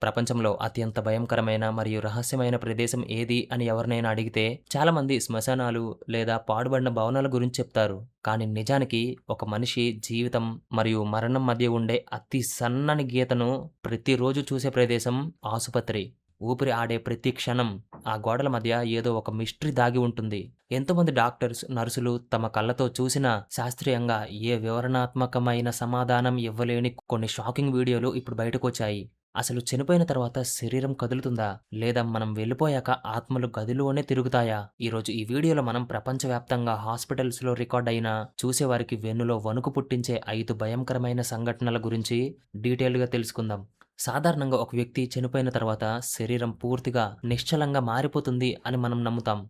ప్రపంచంలో అత్యంత భయంకరమైన మరియు రహస్యమైన ప్రదేశం ఏది అని ఎవరినైనా అడిగితే చాలామంది శ్మశానాలు లేదా పాడుబడిన భవనాల గురించి చెప్తారు. కానీ నిజానికి ఒక మనిషి జీవితం మరియు మరణం మధ్య ఉండే అతి సన్నని గీతను ప్రతిరోజు చూసే ప్రదేశం ఆసుపత్రి. ఊపిరి ఆడే ప్రతి క్షణం ఆ గోడల మధ్య ఏదో ఒక మిస్టరీ దాగి ఉంటుంది. ఎంతోమంది డాక్టర్స్, నర్సులు తమ కళ్ళతో చూసిన శాస్త్రీయంగా ఏ వివరణాత్మకమైన సమాధానం ఇవ్వలేని కొన్ని షాకింగ్ వీడియోలు ఇప్పుడు బయటకొచ్చాయి. అసలు చనిపోయిన తర్వాత శరీరం కదులుతుందా? లేదా మనం వెళ్ళిపోయాక ఆత్మలు గదిలోనే తిరుగుతాయా? ఈరోజు ఈ వీడియోలో మనం ప్రపంచవ్యాప్తంగా హాస్పిటల్స్‌లో రికార్డ్ అయిన, చూసేవారికి వెన్నులో వణుకు పుట్టించే 5 భయంకరమైన సంఘటనల గురించి డీటెయిల్‌గా తెలుసుకుందాం. సాధారణంగా ఒక వ్యక్తి చనిపోయిన తర్వాత శరీరం పూర్తిగా నిశ్చలంగా మారిపోతుంది అని మనం నమ్ముతాం.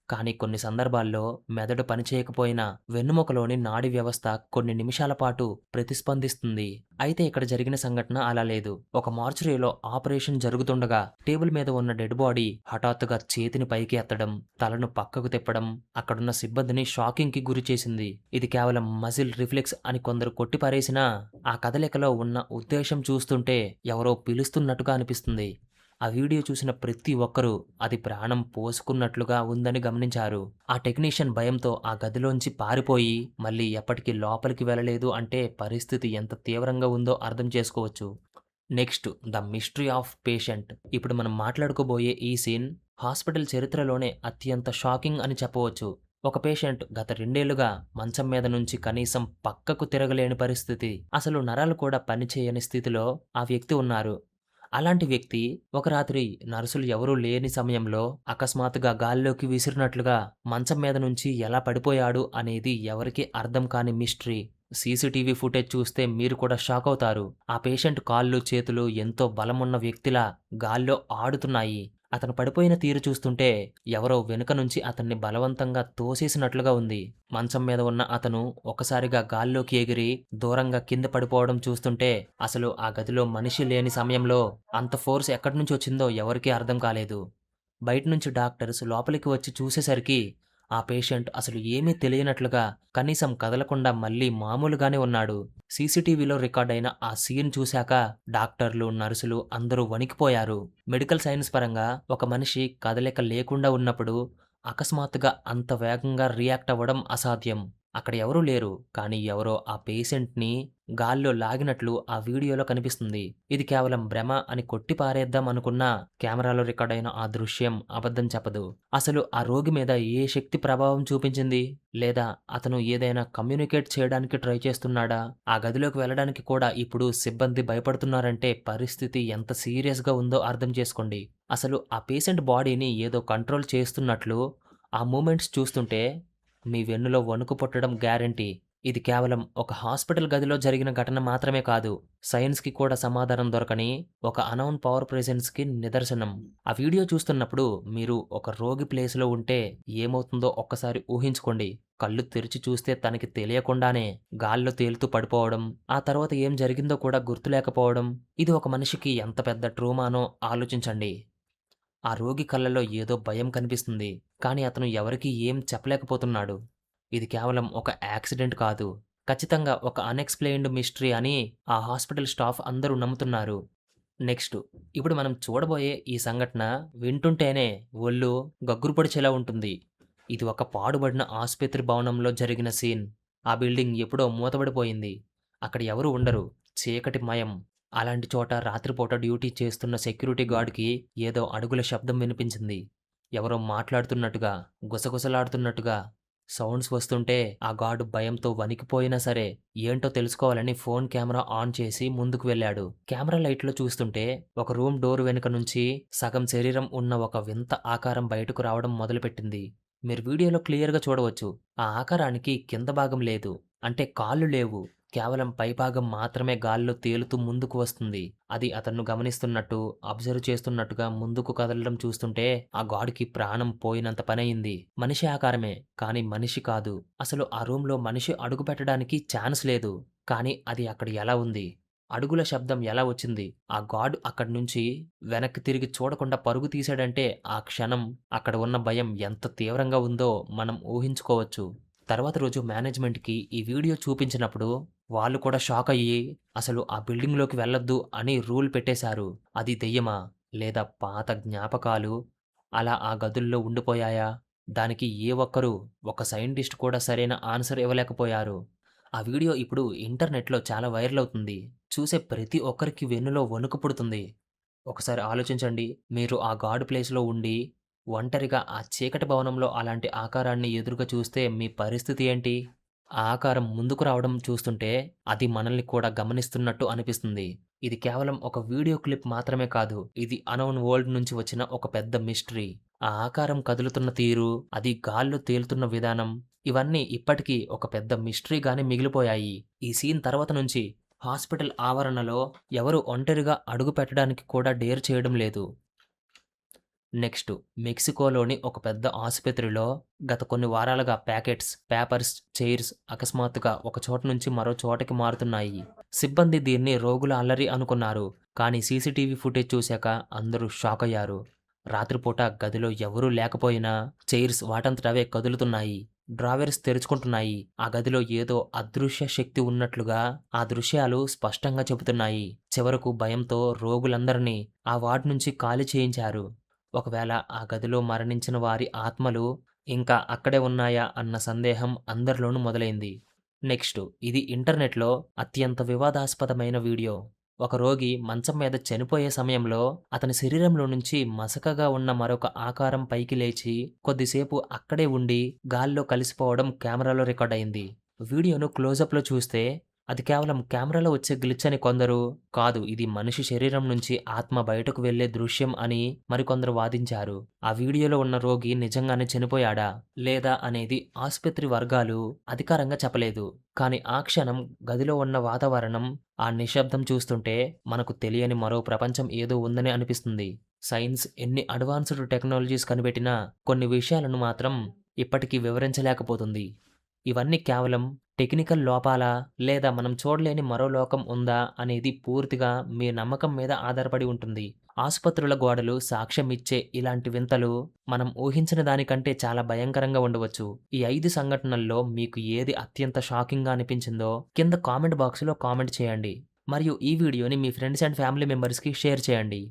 కానీ కొన్ని సందర్భాల్లో మెదడు పనిచేయకపోయినా వెన్నుముకలోని నాడీ వ్యవస్థ కొన్ని నిమిషాల పాటు ప్రతిస్పందిస్తుంది. అయితే ఇక్కడ జరిగిన సంఘటన అలా లేదు. ఒక మార్చురీలో ఆపరేషన్ జరుగుతుండగా టేబుల్ మీద ఉన్న డెడ్ బాడీ హఠాత్తుగా చేతిని పైకి ఎత్తడం, తలను పక్కకు తిప్పడం అక్కడున్న సిబ్బందిని షాకింగ్‌కి గురిచేసింది. ఇది కేవలం మజిల్ రిఫ్లెక్స్ అని కొందరు కొట్టిపారేసినా, ఆ కదలికలో ఉన్న ఉద్దేశం చూస్తుంటే ఎవరో పిలుస్తున్నట్టుగా అనిపిస్తుంది. ఆ వీడియో చూసిన ప్రతి ఒక్కరూ అది ప్రాణం పోసుకున్నట్లుగా ఉందని గమనించారు. ఆ టెక్నీషియన్ భయంతో ఆ గదిలోంచి పారిపోయి మళ్ళీ ఎప్పటికీ లోపలికి వెళ్ళలేదు అంటే పరిస్థితి ఎంత తీవ్రంగా ఉందో అర్థం చేసుకోవచ్చు. Next, the mystery of patient. ఇప్పుడు మనం మాట్లాడుకోబోయే ఈ సీన్ హాస్పిటల్ చరిత్రలోనే అత్యంత షాకింగ్ అని చెప్పవచ్చు. ఒక పేషెంట్ గత 2 ఏళ్లుగా మంచం మీద నుంచి కనీసం పక్కకు తిరగలేని పరిస్థితి. అసలు నరాలు కూడా పనిచేయని స్థితిలో ఆ వ్యక్తి ఉన్నారు. అలాంటి వ్యక్తి ఒక రాత్రి నర్సులు ఎవరూ లేని సమయంలో అకస్మాత్తుగా గాల్లోకి విసిరినట్లుగా మంచం మీద నుంచి ఎలా పడిపోయాడు అనేది ఎవరికీ అర్థం కాని మిస్టరీ. సీసీటీవీ ఫుటేజ్ చూస్తే మీరు కూడా షాక్ అవుతారు. ఆ పేషెంట్ కాళ్ళు, చేతులు ఎంతో బలమున్న వ్యక్తిలా గాల్లో ఆడుతున్నాయి. అతను పడిపోయిన తీరు చూస్తుంటే ఎవరో వెనుక నుంచి అతన్ని బలవంతంగా తోసేసినట్లుగా ఉంది. మంచం మీద ఉన్న అతను ఒకసారిగా గాల్లోకి ఎగిరి దూరంగా కింద పడిపోవడం చూస్తుంటే అసలు ఆ గదిలో మనిషి లేని సమయంలో అంత ఫోర్స్ ఎక్కడి నుంచి వచ్చిందో ఎవరికీ అర్థం కాలేదు. బయట నుంచి డాక్టర్స్ లోపలికి వచ్చి చూసేసరికి ఆ పేషెంట్ అసలు ఏమీ తెలియనట్లుగా కనీసం కదలకుండా మళ్ళీ మామూలుగానే ఉన్నాడు. సీసీటీవీలో రికార్డ్ అయిన ఆ సీన్ చూశాక డాక్టర్లు, నర్సులు అందరూ వణికిపోయారు. మెడికల్ సైన్స్ పరంగా ఒక మనిషి కదలిక లేకుండా ఉన్నప్పుడు అకస్మాత్తుగా అంత వేగంగా రియాక్ట్ అవ్వడం అసాధ్యం. అక్కడ ఎవరూ లేరు. కానీ ఎవరో ఆ పేషెంట్‌ని గాల్లో లాగినట్లు ఆ వీడియోలో కనిపిస్తుంది. ఇది కేవలం భ్రమ అని కొట్టి పారేద్దాం అనుకున్నా కెమెరాలో రికార్డ్ అయిన ఆ దృశ్యం అబద్ధం చెప్పదు. అసలు ఆ రోగి మీద ఏ శక్తి ప్రభావం చూపించింది? లేదా అతను ఏదైనా కమ్యూనికేట్ చేయడానికి ట్రై చేస్తున్నాడా? ఆ గదిలోకి వెళ్ళడానికి కూడా ఇప్పుడు సిబ్బంది భయపడుతున్నారంటే పరిస్థితి ఎంత సీరియస్‌గా ఉందో అర్థం చేసుకోండి. అసలు ఆ పేషెంట్ బాడీని ఏదో కంట్రోల్ చేస్తున్నట్లు ఆ మూమెంట్స్ చూస్తుంటే మీ వెన్నులో వణుకు పుట్టడం గ్యారంటీ. ఇది కేవలం ఒక హాస్పిటల్ గదిలో జరిగిన ఘటన మాత్రమే కాదు. సైన్స్‌కి కూడా సమాధానం దొరకని ఒక అనౌన్ పవర్ ప్రెజెన్స్‌కి నిదర్శనం. ఆ వీడియో చూస్తున్నప్పుడు మీరు ఒక రోగి ప్లేస్‌లో ఉంటే ఏమవుతుందో ఒక్కసారి ఊహించుకోండి. కళ్ళు తెరిచి చూస్తే తనకి తెలియకుండానే గాల్లో తేలుతూ పడిపోవడం, ఆ తర్వాత ఏం జరిగిందో కూడా గుర్తులేకపోవడం. ఇది ఒక మనిషికి ఎంత పెద్ద ట్రామానో ఆలోచించండి. ఆ రోగి కళ్ళలో ఏదో భయం కనిపిస్తుంది. కానీ అతను ఎవరికీ ఏం చెప్పలేకపోతున్నాడు. ఇది కేవలం ఒక యాక్సిడెంట్ కాదు. ఖచ్చితంగా ఒక అన్‌ఎక్స్‌ప్లెయిన్డ్ మిస్టరీ అని ఆ హాస్పిటల్ స్టాఫ్ అందరూ నమ్ముతున్నారు. నెక్స్ట్, ఇప్పుడు మనం చూడబోయే ఈ సంఘటన వింటుంటేనే ఒళ్ళు గగ్గురు పొడిచేలా ఉంటుంది. ఇది ఒక పాడుబడిన ఆసుపత్రి భవనంలో జరిగిన సీన్. ఆ బిల్డింగ్ ఎప్పుడో మూతబడిపోయింది. అక్కడ ఎవరూ ఉండరు. చీకటి మయం. అలాంటి చోట రాత్రిపూట డ్యూటీ చేస్తున్న సెక్యూరిటీ గార్డ్‌కి ఏదో అడుగుల శబ్దం వినిపించింది. ఎవరో మాట్లాడుతున్నట్టుగా, గుసగుసలాడుతున్నట్టుగా సౌండ్స్ వస్తుంటే ఆ గార్డ్ భయంతో వణికిపోయినా సరే ఏంటో తెలుసుకోవాలని ఫోన్ కెమెరా ఆన్ చేసి ముందుకు వెళ్ళాడు. కెమెరా లైట్‌లో చూస్తుంటే ఒక రూమ్ డోర్ వెనుక నుంచి సగం శరీరం ఉన్న ఒక వింత ఆకారం బయటకు రావడం మొదలుపెట్టింది. మీరు వీడియోలో క్లియర్‌గా చూడవచ్చు. ఆ ఆకారానికి కింద భాగం లేదు. అంటే కాళ్ళు లేవు. కేవలం పైభాగం మాత్రమే గాల్లో తేలుతూ ముందుకు వస్తుంది. అది అతన్ను గమనిస్తున్నట్టు, అబ్జర్వ్ చేస్తున్నట్టుగా ముందుకు కదలడం చూస్తుంటే ఆ గార్డ్‌కి ప్రాణం పోయినంత పనయింది. మనిషి ఆకారమే, కానీ మనిషి కాదు. అసలు ఆ రూమ్‌లో మనిషి అడుగు పెట్టడానికి ఛాన్స్ లేదు. కానీ అది అక్కడ ఎలా ఉంది? అడుగుల శబ్దం ఎలా వచ్చింది? ఆ గార్డ్ అక్కడి నుంచి వెనక్కి తిరిగి చూడకుండా పరుగు తీశాడంటే ఆ క్షణం అక్కడ ఉన్న భయం ఎంత తీవ్రంగా ఉందో మనం ఊహించుకోవచ్చు. తర్వాత రోజు మేనేజ్మెంట్‌కి ఈ వీడియో చూపించినప్పుడు వాళ్ళు కూడా షాకయ్యి, అసలు ఆ బిల్డింగ్‌లోకి వెళ్ళొద్దు అని రూల్ పెట్టేశారు. అది దెయ్యమా? లేదా పాత జ్ఞాపకాలు అలా ఆ గదుల్లో ఉండిపోయాయా? దానికి ఏ ఒక్కరు, ఒక సైంటిస్ట్ కూడా సరైన ఆన్సర్ ఇవ్వలేకపోయారు. ఆ వీడియో ఇప్పుడు ఇంటర్నెట్‌లో చాలా వైరల్ అవుతుంది. చూసే ప్రతి ఒక్కరికి వెన్నులో వణుకు పుడుతుంది. ఒకసారి ఆలోచించండి. మీరు ఆ గాడ్ ప్లేస్‌లో ఉండి, ఒంటరిగా ఆ చీకటి భవనంలో అలాంటి ఆకారాన్ని ఎదురుగా చూస్తే మీ పరిస్థితి ఏంటి? ఆ ఆకారం ముందుకు రావడం చూస్తుంటే, అది మనల్ని కూడా గమనిస్తున్నట్టు అనిపిస్తుంది. ఇది కేవలం ఒక వీడియో క్లిప్ మాత్రమే కాదు. ఇది అనోన్ వరల్డ్ నుంచి వచ్చిన ఒక పెద్ద మిస్టరీ. ఆ ఆకారం కదులుతున్న తీరు, అది గాల్లో తేలుతున్న విధానం, ఇవన్నీ ఇప్పటికీ ఒక పెద్ద మిస్టరీగానే మిగిలిపోయాయి. ఈ సీన్ తర్వాత నుంచి హాస్పిటల్ ఆవరణలో ఎవరు ఒంటరిగా అడుగు పెట్టడానికి కూడా డేర్ చేయడం లేదు. నెక్స్ట్ మెక్సికోలోని ఒక పెద్ద ఆసుపత్రిలో గత కొన్ని వారాలుగా ప్యాకెట్స్, పేపర్స్, చైర్స్ అకస్మాత్తుగా ఒక చోట నుంచి మరో చోటకి మారుతున్నాయి. సిబ్బంది దీన్ని రోగుల అల్లరి అనుకున్నారు. కానీ సీసీటీవీ ఫుటేజ్ చూశాక అందరూ షాక్ అయ్యారు. రాత్రిపూట గదిలో ఎవరూ లేకపోయినా చైర్స్ వాటంతట అవే కదులుతున్నాయి. డ్రావర్స్ తెరుచుకుంటున్నాయి. ఆ గదిలో ఏదో అదృశ్య శక్తి ఉన్నట్లుగా ఆ దృశ్యాలు స్పష్టంగా చెబుతున్నాయి. చివరకు భయంతో రోగులందరినీ ఆ వార్డ్ నుంచి ఖాళీ చేయించారు. ఒకవేళ ఆ గదిలో మరణించిన వారి ఆత్మలు ఇంకా అక్కడే ఉన్నాయా అన్న సందేహం అందరిలోనూ మొదలైంది. నెక్స్ట్ ఇది ఇంటర్నెట్‌లో అత్యంత వివాదాస్పదమైన వీడియో. ఒక రోగి మంచం మీద చనిపోయే సమయంలో అతని శరీరంలో నుంచి మసకగా ఉన్న మరొక ఆకారం పైకి లేచి కొద్దిసేపు అక్కడే ఉండి గాల్లో కలిసిపోవడం కెమెరాలో రికార్డ్ అయింది. వీడియోను క్లోజప్‌లో చూస్తే అది కేవలం కెమెరాలో వచ్చే గ్లిచ్ అని కొందరు, కాదు ఇది మనిషి శరీరం నుంచి ఆత్మ బయటకు వెళ్లే దృశ్యం అని మరికొందరు వాదించారు. ఆ వీడియోలో ఉన్న రోగి నిజంగానే చనిపోయాడా? లేదా అనేది ఆసుపత్రి వర్గాలు అధికారంగా చెప్పలేదు. కానీ ఆ క్షణం గదిలో ఉన్న వాతావరణం, ఆ నిశ్శబ్దం చూస్తుంటే మనకు తెలియని మరో ప్రపంచం ఏదో ఉందని అనిపిస్తుంది. సైన్స్ ఎన్ని అడ్వాన్స్డ్ టెక్నాలజీస్ కనిపెట్టినా కొన్ని విషయాలను మాత్రం ఇప్పటికీ వివరించలేకపోతుంది. ఇవన్నీ కేవలం టెక్నికల్ లోపాలా? లేదా మనం చూడలేని మరో లోకం ఉందా? అనేది పూర్తిగా మీ నమ్మకం మీద ఆధారపడి ఉంటుంది. ఆసుపత్రుల గోడలు సాక్ష్యం ఇచ్చే ఇలాంటి వింతలు మనం ఊహించిన దానికంటే చాలా భయంకరంగా ఉండవచ్చు. ఈ 5 సంఘటనల్లో మీకు ఏది అత్యంత షాకింగ్‌గా అనిపించిందో కింద కామెంట్ బాక్స్‌లో కామెంట్ చేయండి. మరియు ఈ వీడియోని మీ ఫ్రెండ్స్ అండ్ ఫ్యామిలీ మెంబర్స్‌కి షేర్ చేయండి.